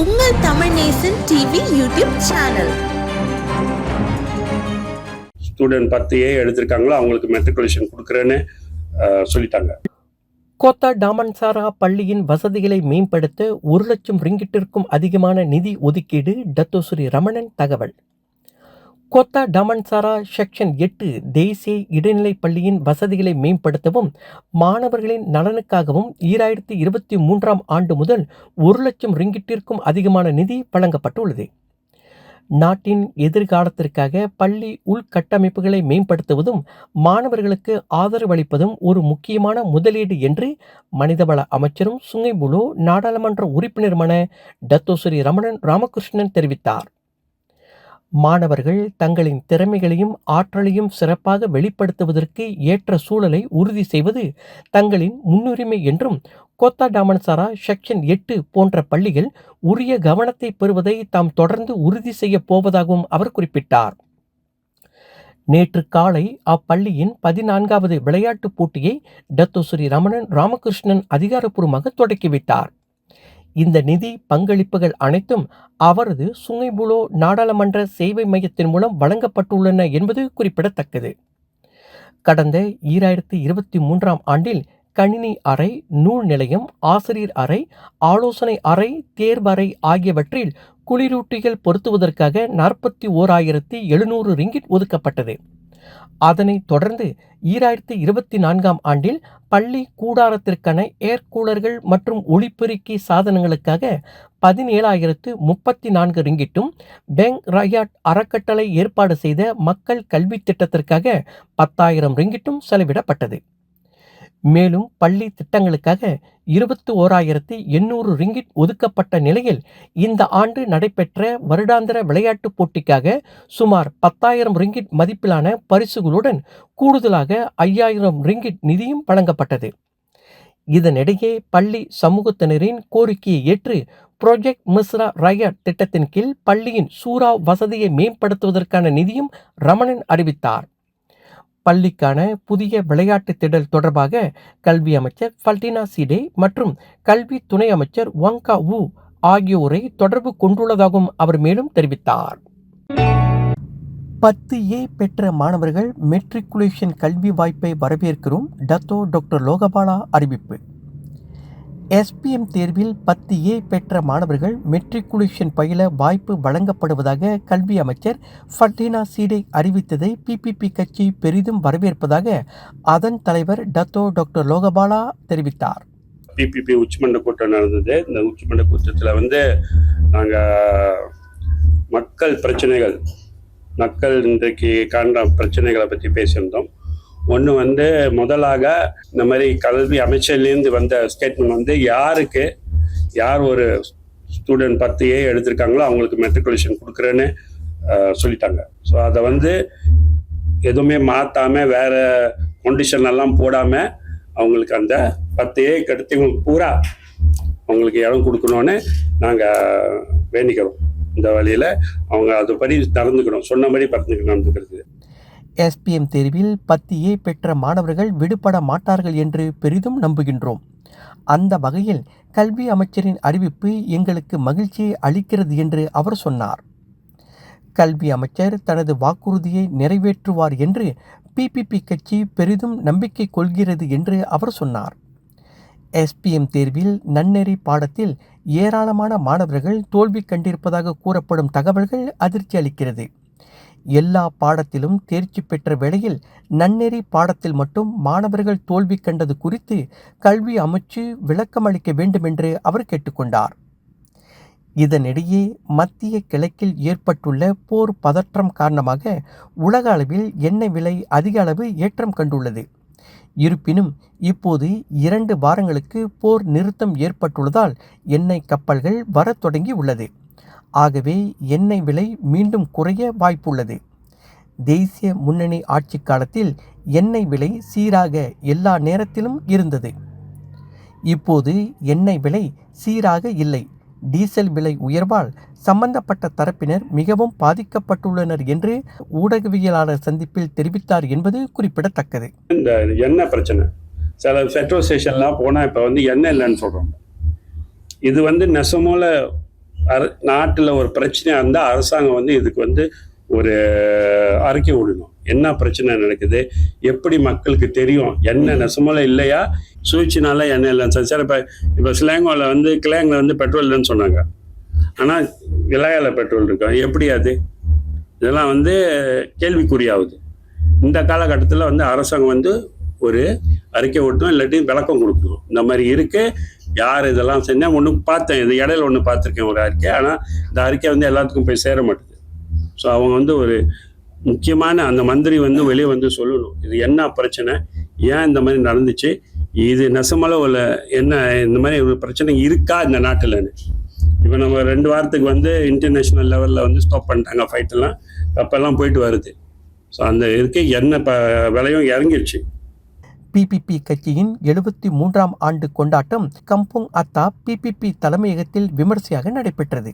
உங்கள் Tamil Nesan TV YouTube channel. Student 10A எடுத்திருக்காங்களோ அவங்களுக்கு மெட்ரிகுலேஷன் கொடுக்குறேன்னு சொல்லிட்டாங்க. கோத்தா டாமன்சாரா பள்ளியின் வசதிகளை மேம்படுத்த 1 லட்சம் ரிங்கிட்டிற்கும் அதிகமான நிதி ஒதுக்கீடு. டத்தோஸ்ரீ ரமணன் தகவல். கோத்தா டாமன்சாரா செக்ஷன் 8 தேசிய இடைநிலைப் பள்ளியின் வசதிகளை மேம்படுத்தவும் மாணவர்களின் நலனுக்காகவும் 2023ஆம் ஆண்டு முதல் 1 லட்சம் ரிங்கிட்டிற்கும் அதிகமான நிதி வழங்கப்பட்டுள்ளது. நாட்டின் எதிர்காலத்திற்காக பள்ளி உள்கட்டமைப்புகளை மேம்படுத்துவதும் மாணவர்களுக்கு ஆதரவளிப்பதும் ஒரு முக்கியமான முதலீடு என்று மனிதவள அமைச்சரும் சுங்கைபுலோ நாடாளுமன்ற உறுப்பினருமான டத்தோஸ்ரீ ரமணன் ராமகிருஷ்ணன் தெரிவித்தார். மாணவர்கள் தங்களின் திறமைகளையும் ஆற்றலையும் சிறப்பாக வெளிப்படுத்துவதற்கு ஏற்ற சூழலை உறுதி செய்வது தங்களின் முன்னுரிமை என்றும் கோத்தா டாமன்சாரா செக்ஷன் 8 போன்ற பள்ளிகள் உரிய கவனத்தை பெறுவதை தாம் தொடர்ந்து உறுதி செய்ய போவதாகவும் அவர் குறிப்பிட்டார். நேற்று காலை அப்பள்ளியின் 14வது விளையாட்டுப் போட்டியை டத்தோஸ்ரீ ரமணன் ராமகிருஷ்ணன் அதிகாரப்பூர்வமாக தொடக்கி வைத்தார். இந்த நிதி பங்களிப்புகள் அனைத்தும் அவரது சுங்கைபுலோ நாடாளுமன்ற சேவை மையத்தின் மூலம் வழங்கப்பட்டுள்ளன என்பது குறிப்பிடத்தக்கது. கடந்த 2023ஆம் ஆண்டில் கணினி அறை, நூல் நிலையம், ஆசிரியர் அறை, ஆலோசனை அறை, தேர்வறை ஆகியவற்றில் குளிரூட்டிகள் பொருத்துவதற்காக 41,700 ரிங்கிட் ஒதுக்கப்பட்டது. அதனைத் தொடர்ந்து 2024ஆம் ஆண்டில் பள்ளி கூடாரத்திற்கான ஏர் கூலர்கள் மற்றும் ஒளிப்பெருக்கி சாதனங்களுக்காக 17,034 ரிங்கிட்டும், பெங் ரயாட் அறக்கட்டளை ஏற்பாடு செய்த மக்கள் கல்வி திட்டத்திற்காக 10,000 ரிங்கிட்டும் செலவிடப்பட்டது. மேலும் பள்ளி திட்டங்களுக்காக 21,800 ரிங்கிட் ஒதுக்கப்பட்ட நிலையில் இந்த ஆண்டு நடைபெற்ற வருடாந்திர விளையாட்டுப் போட்டிக்காக சுமார் 10,000 ரிங்கிட் மதிப்பிலான பரிசுகளுடன் கூடுதலாக 5,000 ரிங்கிட் நிதியும் வழங்கப்பட்டது. இதனிடையே பள்ளி சமூகத்தினரின் கோரிக்கையை ஏற்று புரோஜெக்ட் மிஸ்ரா ரயாட் திட்டத்தின் கீழ் பள்ளியின் சூறா வசதியை மேம்படுத்துவதற்கான நிதியும் ரமணன் அறிவித்தார். பள்ளிக்கான புதிய விளையாட்டு திடல் தொடர்பாக கல்வி அமைச்சர் ஃபல்டினா சீடே மற்றும் கல்வி துணை அமைச்சர் வங்கா வு ஆகியோரை தொடர்பு கொண்டுள்ளதாகவும் அவர் மேலும் தெரிவித்தார். 10A பெற்ற மாணவர்கள் மெட்ரிகுலேஷன் கல்வி வாய்ப்பை வரவேற்கிறோம். டத்தோ டாக்டர் லோகபாலா அறிவிப்பு. SPM தேர்வில் 10A பெற்ற மாணவர்கள் மெட்ரிகுலேஷன் பயில வாய்ப்பு வழங்கப்படுவதாக கல்வி அமைச்சர் ஃபல்டினா சீடே அறிவித்ததை PPP கட்சி பெரிதும் வரவேற்பதாக அதன் தலைவர் டத்தோ டாக்டர் லோகபாலா தெரிவித்தார். PPP உச்சிமன்ற கூட்டம் நடந்தது. இந்த உச்சிமன்ற கூட்டத்தில் நாங்கள் மக்கள் இன்றைக்கு காண்ற பிரச்சனைகளை பற்றி பேசியிருந்தோம். ஒன்று முதலாக இந்த மாதிரி கல்வி அமைச்சர்லேருந்து வந்த ஸ்டேட்மெண்ட் யார் ஒரு ஸ்டூடெண்ட் 10A எடுத்திருக்காங்களோ அவங்களுக்கு மெட்ரிகுலேஷன் கொடுக்குறேன்னு சொல்லிட்டாங்க. ஸோ அதை எதுவுமே மாற்றாமல் வேறு கண்டிஷன் எல்லாம் போடாமல் அவங்களுக்கு அந்த 10A எடுத்து பூரா அவங்களுக்கு இடம் கொடுக்கணும்னு நாங்கள் வேண்டிக்கிறோம். இந்த வழியில் அவங்க அதுபடி நடந்துக்கணும், சொன்னபடி நடந்துக்கிறது. SPM தேர்வில் 10A பெற்ற மாணவர்கள் விடுபட மாட்டார்கள் என்று பெரிதும் நம்புகின்றோம். அந்த வகையில் கல்வி அமைச்சரின் அறிவிப்பு எங்களுக்கு மகிழ்ச்சியை அளிக்கிறது என்று அவர் சொன்னார். கல்வி அமைச்சர் தனது வாக்குறுதியை நிறைவேற்றுவார் என்று PPP கட்சி பெரிதும் நம்பிக்கை கொள்கிறது என்று அவர் சொன்னார். SPM தேர்வில் நன்னெறி பாடத்தில் ஏராளமான மாணவர்கள் தோல்வி கண்டிருப்பதாக கூறப்படும் தகவல்கள் அதிர்ச்சி அளிக்கிறது. எல்லா பாடத்திலும் தேர்ச்சி பெற்ற வேளையில் நன்னெறி பாடத்தில் மட்டும் மாணவர்கள் தோல்வி கண்டது குறித்து கல்வி அமைச்சு விளக்கம் அளிக்க வேண்டும் என்று அவர் கேட்டுக்கொண்டார். இதனிடையே மத்திய கிழக்கில் ஏற்பட்டுள்ள போர் பதற்றம் காரணமாக உலக அளவில் எண்ணெய் விலை அதிக அளவு ஏற்றம் கண்டுள்ளது. இருப்பினும் இப்போது 2 வாரங்களுக்கு போர் நிறுத்தம் ஏற்பட்டுள்ளதால் எண்ணெய் கப்பல்கள் வரத் தொடங்கி உள்ளது. ஆகவே எண்ணெய் விலை மீண்டும் குறைய வாய்ப்புள்ளது. தேசிய முன்னணி ஆட்சி காலத்தில் எண்ணெய் விலை சீராக எல்லா நேரத்திலும் இருந்தது. இப்போது எண்ணெய் விலை சீராக இல்லை. டீசல் விலை உயர்வால் சம்பந்தப்பட்ட தரப்பினர் மிகவும் பாதிக்கப்பட்டுள்ளனர் என்று ஊடகவியலாளர் சந்திப்பில் தெரிவித்தார் என்பது குறிப்பிடத்தக்கது. இந்த எண்ணெய் பிரச்சனை, சில பெட்ரோல் ஸ்டேஷன்லாம் போனால் இப்போ எண்ணெய் இல்லைன்னு சொல்கிறோம். இது நெசமோல நாட்டில் ஒரு பிரச்சனையாக இருந்தால் அரசாங்கம் வந்து இதுக்கு வந்து ஒரு அறிக்கை விடணும். என்ன பிரச்சனை நடக்குது, எப்படி மக்களுக்கு தெரியும், என்ன நெசமலை இல்லையா, சூழ்ச்சினால என்ன இல்லை. சார் இப்போ சிலாங்கோவில் வந்து கிளாங்கில் வந்து பெட்ரோல் இல்லைன்னு சொன்னாங்க, ஆனால் விலையால பெட்ரோல் இருக்கும். எப்படி அது? இதெல்லாம் வந்து கேள்விக்குறியாகுது. இந்த காலகட்டத்தில் வந்து அரசாங்கம் வந்து ஒரு அறிக்கை விட்டணும், இல்லாட்டி விளக்கம் கொடுக்கணும். இந்த மாதிரி இருக்கு, யார் இதெல்லாம் செஞ்சால் ஒன்று பார்த்தேன், இது இடையில ஒன்று பார்த்துருக்கேன் ஒரு அறிக்கை. ஆனால் இந்த அறிக்கை வந்து எல்லாத்துக்கும் போய் சேர மாட்டேது. ஸோ அவங்க வந்து ஒரு முக்கியமான அந்த மந்திரி வந்து வெளியே வந்து சொல்லணும், இது என்ன பிரச்சனை, ஏன் இந்த மாதிரி நடந்துச்சு, இது நெசமளவில் என்ன இந்த மாதிரி ஒரு பிரச்சனை இருக்கா இந்த நாட்டில்னு. இப்போ நம்ம 2 வாரத்துக்கு வந்து இன்டர்நேஷ்னல் லெவலில் வந்து ஸ்டாப் பண்ணிட்டாங்க ஃபைட்டெல்லாம், கப்பெல்லாம் போயிட்டு வருது. ஸோ அந்த இருக்கு என்ன விலையும் இறங்கிடுச்சு. பிபிபி கட்சியின் 73ஆம் ஆண்டு கொண்டாட்டம் கம்புங் அத்தா பிபிபி தலைமையகத்தில் விமர்சையாக நடைபெற்றது.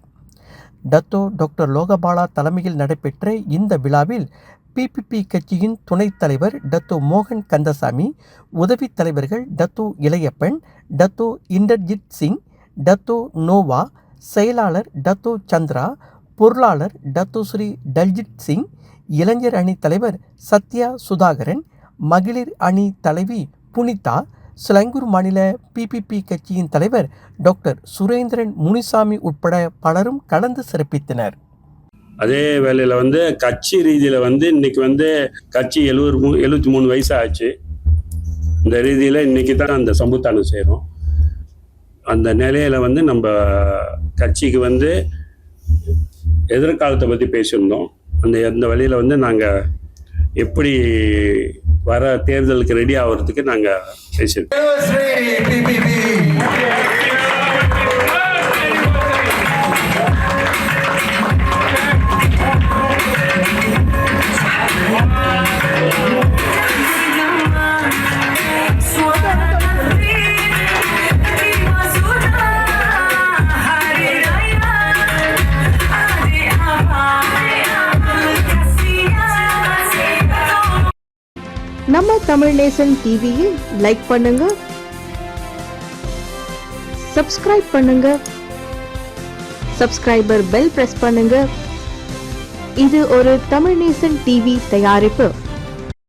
டத்தோ டாக்டர் லோகபாலா தலைமையில் நடைபெற்ற இந்த விழாவில் பிபிபி கட்சியின் துணைத் தலைவர் டத்தோ மோகன் கந்தசாமி, உதவித் தலைவர்கள் Dato Elayappan, Dato Inderjit Singh, Dato Noah, செயலாளர் டத்தோ சந்திரா, பொருளாளர் டத்தோ ஸ்ரீ டல்ஜித் சிங், இளைஞர் அணி தலைவர் சத்யா சுதாகரன், மகளிர் அணி தலைவி புனிதா, சிலங்கூர் மாநில பிபிபி கட்சியின் தலைவர் டாக்டர் சுரேந்திரன் முனிசாமி உட்பட பலரும் கலந்து சிறப்பித்தனர். அதே வேளையில் வந்து கட்சி ரீதியில் வந்து இன்னைக்கு வந்து கட்சி 73 வயசு ஆச்சு. இந்த ரீதியில் இன்னைக்கு தான் அந்த சம்புத்தானம் செய்கிறோம். அந்த நிலையில் வந்து நம்ம கட்சிக்கு வந்து எதிர்காலத்தை பற்றி பேசியிருந்தோம். அந்த வழியில் வந்து நாங்கள் எப்படி வர தேர்தலுக்கு ரெடி ஆகிறதுக்கு நாங்கள் பேசியிருக்கோம். நம்ம தமிழ் நேசன் டிவியை லைக் பண்ணுங்க, சப்ஸ்கிரைப் பண்ணுங்க, சப்ஸ்கிரைபர் பெல் பிரஸ் பண்ணுங்க. இது ஒரு தமிழ் நேசன் டிவி தயாரிப்பு.